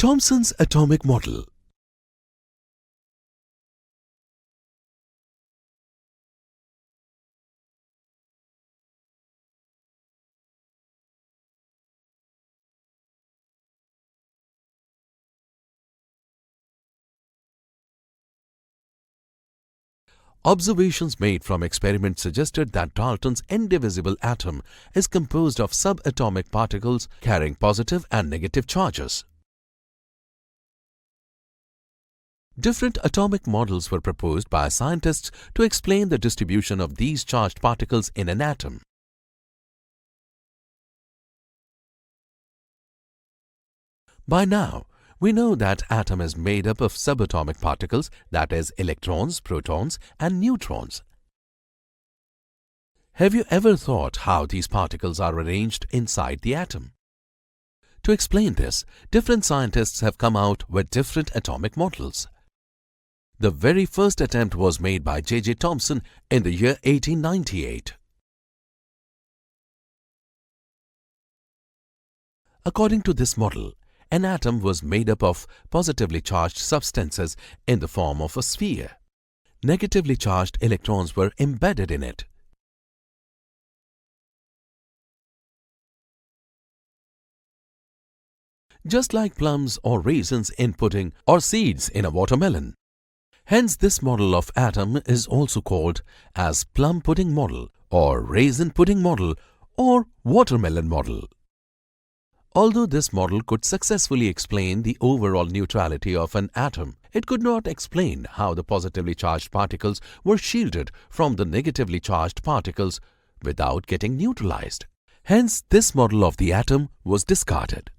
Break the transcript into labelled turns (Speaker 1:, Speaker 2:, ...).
Speaker 1: Thomson's atomic model. Observations made from experiments suggested that Dalton's indivisible atom is composed of subatomic particles carrying positive and negative charges. Different atomic models were proposed by scientists to explain the distribution of these charged particles in an atom. By now, we know that atom is made up of subatomic particles, that is, electrons, protons, and neutrons. Have you ever thought how these particles are arranged inside the atom? To explain this, different scientists have come out with different atomic models. The very first attempt was made by J.J. Thomson in the year 1898. According to this model, an atom was made up of positively charged substances in the form of a sphere. Negatively charged electrons were embedded in it. Just like plums or raisins in pudding or seeds in a watermelon. Hence, this model of atom is also called as plum pudding model or raisin pudding model or watermelon model. Although this model could successfully explain the overall neutrality of an atom, it could not explain how the positively charged particles were shielded from the negatively charged particles without getting neutralized. Hence, this model of the atom was discarded.